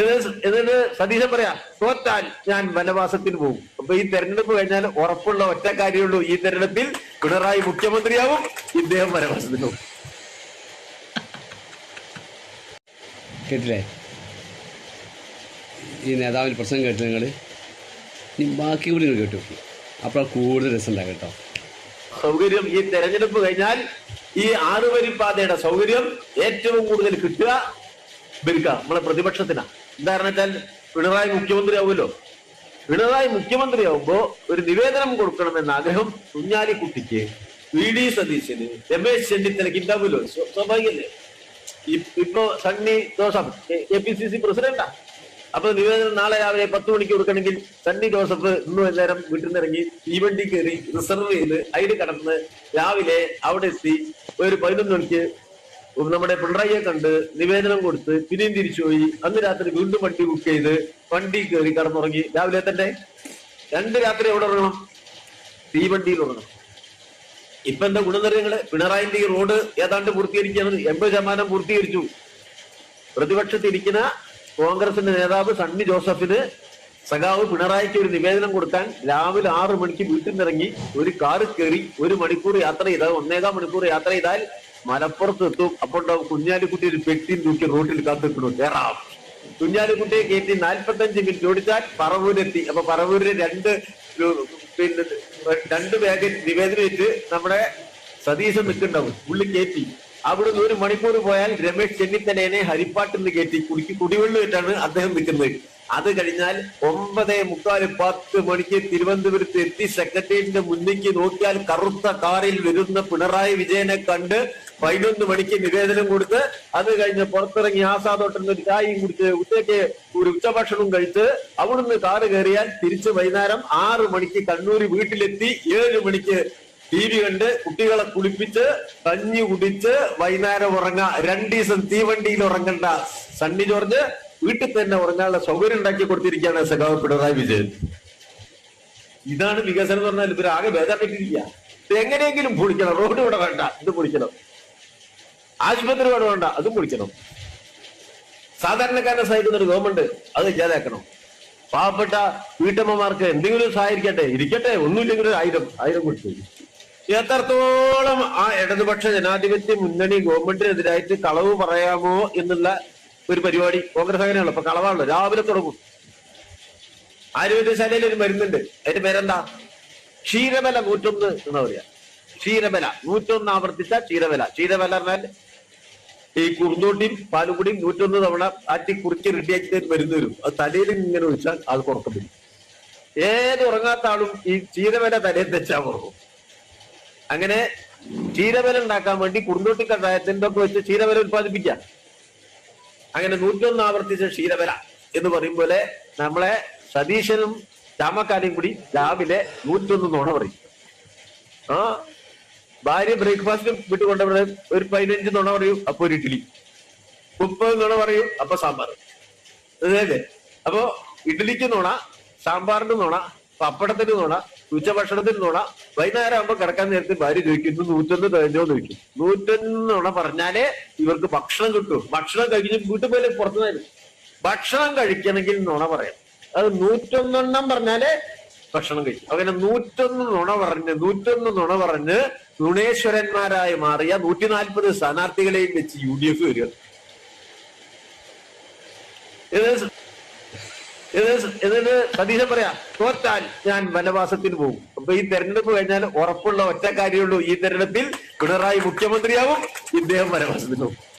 എന്നിട്ട് സതീശൻ പറയാ തോറ്റാൽ ഞാൻ വനവാസത്തിന് പോകും. അപ്പൊ ഈ തെരഞ്ഞെടുപ്പ് കഴിഞ്ഞാൽ ഉറപ്പുള്ള ഒറ്റ കാര്യമുള്ളൂ, ഈ തെരഞ്ഞെടുപ്പിൽ പിണറായി മുഖ്യമന്ത്രിയാവും, ഇദ്ദേഹം വനവാസത്തിന് പോകും. കേട്ടില്ലേ ഈ നേതാവിൻ്റെ പ്രസംഗം കേട്ടു നിങ്ങൾ? ഇനി ബാക്കി കൂടി നിങ്ങൾ കേട്ടു, അപ്പോൾ കൂടുതൽ രസം ഉണ്ടാകും കേട്ടോ. സൗകര്യം ഈ തെരഞ്ഞെടുപ്പ് കഴിഞ്ഞാൽ ഈ ആറുവരിപ്പാതയുടെ സൗകര്യം ഏറ്റവും കൂടുതൽ കിട്ടുക ഇവർക്ക്, നമ്മളെ പ്രതിപക്ഷത്തിനാ. എന്താണെന്ന് വെച്ചാൽ പിണറായി മുഖ്യമന്ത്രി ആവുമല്ലോ. പിണറായി മുഖ്യമന്ത്രിയാവുമ്പോ ഒരു നിവേദനം കൊടുക്കണമെന്ന ആഗ്രഹം കുഞ്ഞാലിക്കുട്ടിക്ക്, വി ഡി സതീശന്, രമേശ് ചെന്നിത്തലയ്ക്ക് ഉണ്ടാവുമല്ലോ. സ്വാഭാവികല്ലേ? ഇപ്പോ സണ്ണി ജോസഫ് KPCC പ്രസിഡന്റാ. അപ്പൊ നിവേദനം നാളെ രാവിലെ 10 മണിക്ക് കൊടുക്കണമെങ്കിൽ സണ്ണി ജോസഫ് ഇന്നും എല്ലാവരും വീട്ടിൽ നിന്ന് ഇറങ്ങി തീവണ്ടി കയറി റിസർവ് ചെയ്ത് അതിൽ കടന്ന് രാവിലെ അവിടെ എത്തി ഒരു 11 മണിക്ക് നമ്മുടെ പിണറായിയെ കണ്ട് നിവേദനം കൊടുത്ത് പിന്നെയും തിരിച്ചുപോയി. അന്ന് രാത്രി വീണ്ടും വണ്ടി ബുക്ക് ചെയ്ത് വണ്ടി കയറി കടന്നുറങ്ങി. രാവിലെ തന്നെ 2 രാത്രി എവിടെ ഉറങ്ങണം? തീവണ്ടിയിൽ ഉറങ്ങണം. ഇപ്പൊ എന്താ ഗുണനിറയങ്ങള്? പിണറായിന്റെ ഈ റോഡ് ഏതാണ്ട് പൂർത്തീകരിക്കുകയാണ്. 80% പൂർത്തീകരിച്ചു. പ്രതിപക്ഷത്തിരിക്കുന്ന കോൺഗ്രസിന്റെ നേതാവ് സണ്ണി ജോസഫിന് സഖാവ് പിണറായിക്ക് ഒരു നിവേദനം കൊടുക്കാൻ രാവിലെ 6 മണിക്ക് വീട്ടിൽ നിന്നിറങ്ങി ഒരു കാറ് കയറി 1 മണിക്കൂർ യാത്ര ചെയ്താൽ 1.25 മണിക്കൂർ യാത്ര ചെയ്താൽ മലപ്പുറത്ത് എത്തും. അപ്പോൾ കുഞ്ഞാലിക്കുട്ടി ഒരു പെട്ടി തൂക്കി റോട്ടിൽ കാത്തിക്കണു കയറാം. കുഞ്ഞാലിക്കുട്ടിയെ കയറ്റി 45 മിനിറ്റ് ഓടിച്ചാൽ പറവൂരെത്തി. അപ്പൊ പറവൂരിന് 2 ബാഗ് നിവേദനം വെച്ച് നമ്മുടെ സതീശൻ നിൽക്കുന്നുണ്ടാവും. പുള്ളി കയറ്റി അവിടുന്ന് 1 മണിക്കൂർ പോയാൽ രമേശ് ചെന്നിത്തലേനെ ഹരിപ്പാട്ടിൽ നിന്ന് കയറ്റി കുടിവെള്ളമായിട്ടാണ് അദ്ദേഹം നിൽക്കുന്നത്. അത് കഴിഞ്ഞാൽ 9:45 10 മണിക്ക് തിരുവനന്തപുരത്ത് എത്തി സെക്രട്ടേറിയറ്റിന്റെ മുന്നിലേക്ക് നോക്കിയാൽ കറുത്ത കാറിൽ വരുന്ന പിണറായി വിജയനെ കണ്ട് 11 മണിക്ക് നിവേദനം കൊടുത്ത് അത് കഴിഞ്ഞ് പുറത്തിറങ്ങി ആസാദോട്ടൻ ഒരു ചായയും കുടിച്ച് ഉച്ചയ്ക്ക് ഒരു ഉച്ചഭക്ഷണവും കഴിച്ച് അവിടുന്ന് കാറ് കയറിയാൽ തിരിച്ച് വൈകുന്നേരം 6 മണിക്ക് കണ്ണൂർ വീട്ടിലെത്തി 7 മണിക്ക് TV കണ്ട് കുട്ടികളെ കുളിപ്പിച്ച് കഞ്ഞി കുടിച്ച് വൈകുന്നേരം ഉറങ്ങാ. 2 ദിവസം തീവണ്ടിയിൽ ഉറങ്ങണ്ട സണ്ണി ജോർജ് വീട്ടിൽ തന്നെ ഉറങ്ങാനുള്ള സൗകര്യം ഉണ്ടാക്കി കൊടുത്തിരിക്കുകയാണ് സഖാവ് പിണറായി വിജയൻ. ഇതാണ് വികസനം എന്ന് പറഞ്ഞാൽ. ഇവർ ആകെ ബേജാറിട്ടിരിക്കുക. ഇത് എങ്ങനെയെങ്കിലും പൊളിക്കണം. റോഡ് ഇവിടെ വേണ്ട, ഇത് പൊളിക്കണം. ആശുപത്രി ഇവിടെ വേണ്ട, അതും പൊളിക്കണം. സാധാരണക്കാരനെ സഹായിക്കുന്ന ഒരു ഗവൺമെന്റ് അത് ഇല്ലാതാക്കണം. പാവപ്പെട്ട വീട്ടമ്മമാർക്ക് എന്തെങ്കിലും സഹായിക്കട്ടെ, ഇരിക്കട്ടെ, ഒന്നുമില്ലെങ്കിലും 1000 കൊടുത്തു. എത്രത്തോളം ആ ഇടതുപക്ഷ ജനാധിപത്യ മുന്നണി ഗവൺമെന്റിനെതിരായിട്ട് കളവ് പറയാമോ എന്നുള്ള ഒരു പരിപാടി കോൺഗ്രസ് അങ്ങനെയാണല്ലോ. ഇപ്പൊ കളവാണല്ലോ, രാവിലെ തുടങ്ങും. ആരോഗ്യശാലയിൽ ഒരു മരുന്നുണ്ട്, അതിന്റെ പേരെന്താ? ക്ഷീരബല 101 എന്നാ പറയാ. ക്ഷീരബല 101 ആവർത്തിച്ച ക്ഷീരബല. ക്ഷീരബല പറഞ്ഞാൽ ഈ കുറുന്തോട്ടിയും പാലും കൂടിയും 101 തവണ ആറ്റി കുറിച്ച് റെഡിയാക്കി മരുന്ന് വരും. അത് തലയിൽ ഇങ്ങനെ ഒഴിച്ചാൽ അത് കുറക്കം വരും. ഏത് ഉറങ്ങാത്ത ആളും ഈ ക്ഷീരബല തലയിൽ തെച്ചാൽ ഉറങ്ങും. അങ്ങനെ ക്ഷീരബല ഉണ്ടാക്കാൻ വേണ്ടി കുറുന്തോട്ടി കഷായത്തിന്റെ ഒക്കെ വെച്ച് ക്ഷീരബല ഉത്പാദിപ്പിക്കാം. അങ്ങനെ 101 ആവർത്തിച്ച ക്ഷീരബല എന്ന് പറയും പോലെ നമ്മളെ സതീശനും ചാമക്കാലയും കൂടി രാവിലെ 101 നുണ പറയും. ആ ഭാര്യ ബ്രേക്ക്ഫാസ്റ്റും വിട്ടുകൊണ്ടവിടെ ഒരു 15 നുണ പറയും, അപ്പൊ ഒരു ഇഡ്ഡലി. 30 നുണ പറയും, അപ്പൊ സാമ്പാർ. അതെ. അപ്പൊ ഇഡ്ഡലിക്ക് നുണ, സാമ്പാറിന് നുണ, പപ്പടത്തിന് നുണ, ഉച്ചഭക്ഷണത്തിന് നുണ. വൈകുന്നേരം ആകുമ്പോ കിടക്കാൻ നേരത്തെ ഭാര്യ ചോദിക്കുന്നു 101 തികഞ്ഞോ ചോദിക്കും. 101 നുണ പറഞ്ഞാലേ ഇവർക്ക് ഭക്ഷണം കിട്ടും. ഭക്ഷണം കഴിഞ്ഞ് വീട്ടിൽ പോയാലേ പുറത്തു തരും. ഭക്ഷണം കഴിക്കണമെങ്കിൽ നുണ പറയാം. അത് 101 പറഞ്ഞാലേ ഭക്ഷണം കഴിക്കും. അങ്ങനെ 101 നുണ പറഞ്ഞ് നുണേശ്വരന്മാരായി മാറിയ 140 സ്ഥാനാർത്ഥികളെയും വെച്ച് UDF വരിക. എന്നിട്ട് സതീശൻ പറയാ തോറ്റാൽ ഞാൻ വനവാസത്തിന് പോകും. അപ്പൊ ഈ തെരഞ്ഞെടുപ്പ് കഴിഞ്ഞാൽ ഉറപ്പുള്ള ഒറ്റ കാര്യമുള്ളൂ, ഈ തെരഞ്ഞെടുപ്പിൽ പിണറായി മുഖ്യമന്ത്രിയാവും, ഇദ്ദേഹം വനവാസത്തിന് പോകും.